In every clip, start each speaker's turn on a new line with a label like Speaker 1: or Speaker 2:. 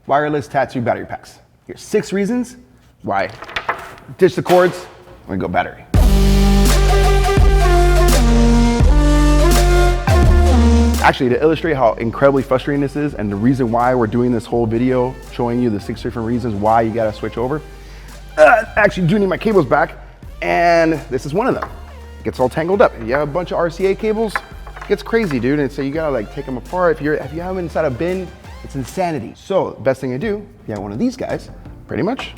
Speaker 1: wireless tattoo battery packs. Here's 6 reasons why. Ditch the cords, we go battery. Actually, to illustrate how incredibly frustrating this is and the reason why we're doing this whole video showing you the 6 different reasons why you gotta switch over, I actually do need my cables back, and this is one of them. It gets all tangled up. You have a bunch of RCA cables, it gets crazy, dude, and so you gotta like take them apart. If you have them inside a bin, it's insanity. So the best thing to do, if you have one of these guys, pretty much,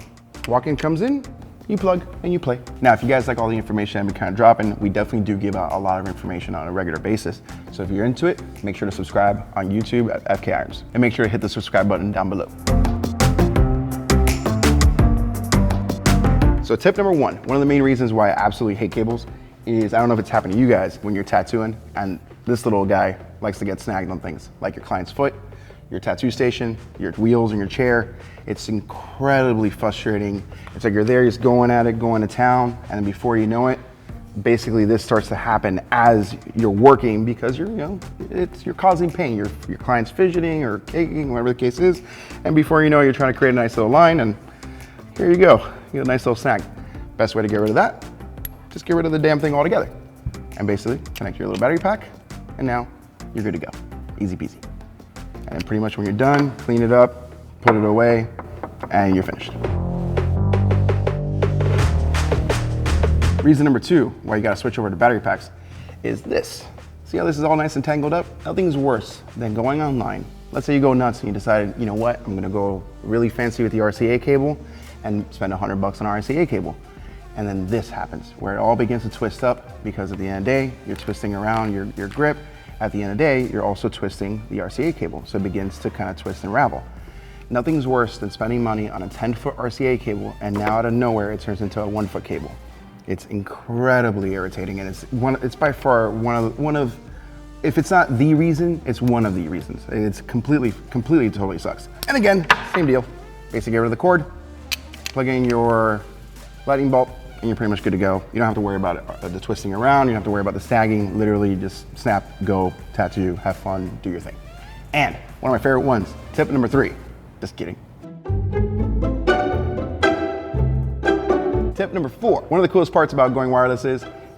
Speaker 1: walk-in comes in, you plug and you play. Now, if you guys like all the information I've been kind of dropping, we definitely do give out a lot of information on a regular basis. So if you're into it, make sure to subscribe on YouTube at FK Irons, and make sure to hit the subscribe button down below. So tip number one of the main reasons why I absolutely hate cables is, I don't know if it's happened to you guys when you're tattooing and this little guy likes to get snagged on things like your client's foot, your tattoo station, your wheels in your chair. It's incredibly frustrating. It's like you're there just going at it, going to town, and then before you know it, basically this starts to happen as you're working because you're causing pain. Your client's fidgeting or caking, whatever the case is, and before you know it, you're trying to create a nice little line, and here you go. You get a nice little snag. Best way to get rid of that, just get rid of the damn thing altogether. And basically connect your little battery pack, and now you're good to go. Easy peasy. And pretty much when you're done, clean it up, put it away, and you're finished. Reason number 2 why you gotta switch over to battery packs is this. See how this is all nice and tangled up? Nothing's worse than going online. Let's say you go nuts and you decide, you know what, I'm gonna go really fancy with the RCA cable and spend $100 on RCA cable. And then this happens, where it all begins to twist up because at the end of the day, you're twisting around your grip. At the end of the day, you're also twisting the RCA cable, so it begins to kind of twist and ravel. Nothing's worse than spending money on a 10-foot RCA cable, and now out of nowhere, it turns into a 1-foot cable. It's incredibly irritating, and it's by far one of, if it's not the reason, it's one of the reasons. It's completely totally sucks. And again, same deal. Basically get rid of the cord, plug in your lightning bolt, and you're pretty much good to go. You don't have to worry about it, the twisting around, you don't have to worry about the snagging. Literally just snap, go, tattoo, have fun, do your thing. And one of my favorite ones, tip number 3, just kidding. Tip number 4, one of the coolest parts about going wireless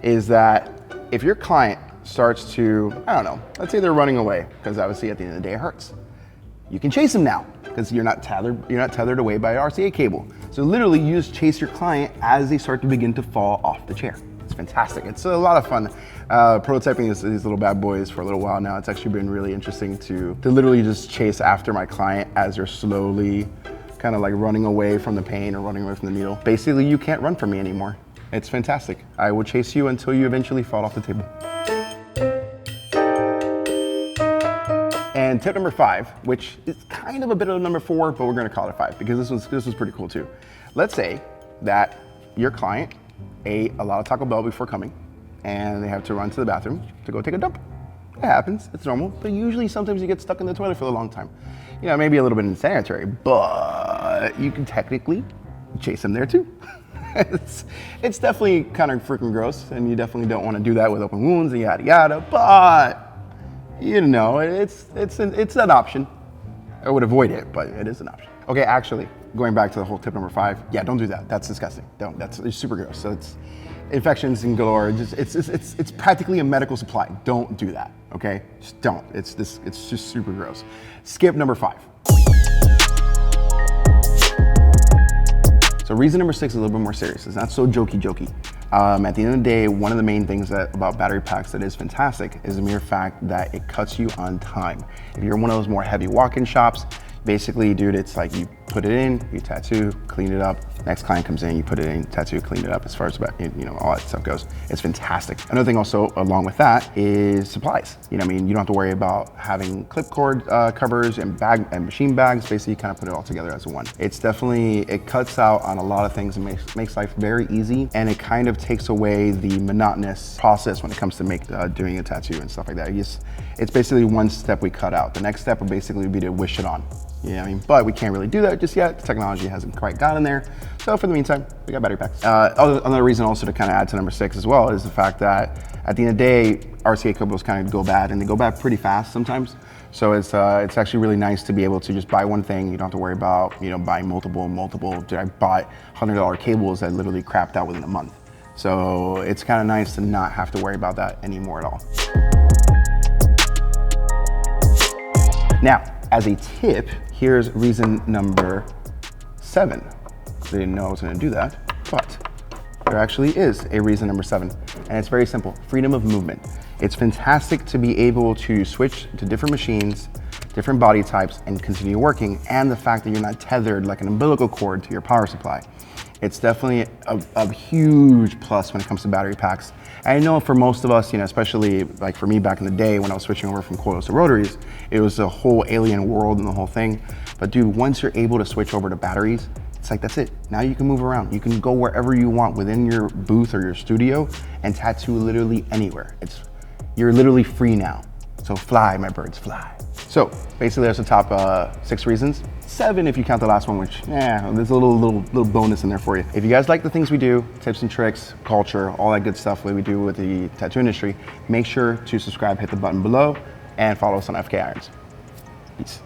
Speaker 1: is that if your client starts to, I don't know, let's say they're running away, because obviously at the end of the day it hurts. You can chase them now, because you're not tethered away by an RCA cable. So literally you just chase your client as they start to begin to fall off the chair. It's fantastic. It's a lot of fun prototyping these little bad boys for a little while now. It's actually been really interesting to literally just chase after my client as they're slowly kind of like running away from the pain or running away from the needle. Basically, you can't run from me anymore. It's fantastic. I will chase you until you eventually fall off the table. And tip number 5, which is kind of a bit of a number 4, but we're gonna call it 5 because this was pretty cool too. Let's say that your client ate a lot of Taco Bell before coming and they have to run to the bathroom to go take a dump. It happens, it's normal, but usually sometimes you get stuck in the toilet for a long time. You know, maybe a little bit insanitary, but you can technically chase them there too. It's definitely kind of freaking gross, and you definitely don't want to do that with open wounds and yada yada, but you know, it's an option. I would avoid it, but it is an option. Okay, actually, going back to the whole tip number 5, yeah, don't do that. That's disgusting. It's super gross. So it's infections and galore. It's practically a medical supply. Don't do that. Okay, just don't. It's just super gross. Skip number 5. So reason number 6 is a little bit more serious. It's not so jokey. At the end of the day, one of the main things about battery packs that is fantastic is the mere fact that it cuts you on time. If you're one of those more heavy walk-in shops, basically, dude, it's like you put it in, you tattoo, clean it up. Next client comes in, you put it in, tattoo, clean it up. As far as about, you know, all that stuff goes, it's fantastic. Another thing also along with that is supplies. You know what I mean? You don't have to worry about having clip cord covers and machine bags. Basically, you kind of put it all together as one. It's definitely, it cuts out on a lot of things and makes life very easy, and it kind of takes away the monotonous process when it comes to doing a tattoo and stuff like that. It's basically one step we cut out. The next step would basically be to wish it on. You know what I mean? But we can't really do that just yet. The technology hasn't quite gotten there. So for the meantime, we got battery packs. Another reason also to kind of add to number 6 as well is the fact that at the end of the day, RCA cables kind of go bad, and they go bad pretty fast sometimes. So it's actually really nice to be able to just buy one thing. You don't have to worry about, you know, buying multiple. Dude, I bought $100 cables that literally crapped out within a month. So it's kind of nice to not have to worry about that anymore at all. Now, as a tip, here's reason number 7. I didn't know I was gonna do that, but there actually is a reason number 7, and it's very simple: freedom of movement. It's fantastic to be able to switch to different machines, different body types, and continue working, and the fact that you're not tethered like an umbilical cord to your power supply. It's definitely a huge plus when it comes to battery packs. And I know for most of us, you know, especially like for me back in the day when I was switching over from coils to rotaries, it was a whole alien world and the whole thing. But dude, once you're able to switch over to batteries, it's like, that's it. Now you can move around. You can go wherever you want within your booth or your studio and tattoo literally anywhere. You're literally free now. So fly, my birds, fly. So basically that's the top 6 reasons. 7 if you count the last one, which, there's a little bonus in there for you. If you guys like the things we do, tips and tricks, culture, all that good stuff that we do with the tattoo industry, make sure to subscribe, hit the button below, and follow us on FK Irons. Peace.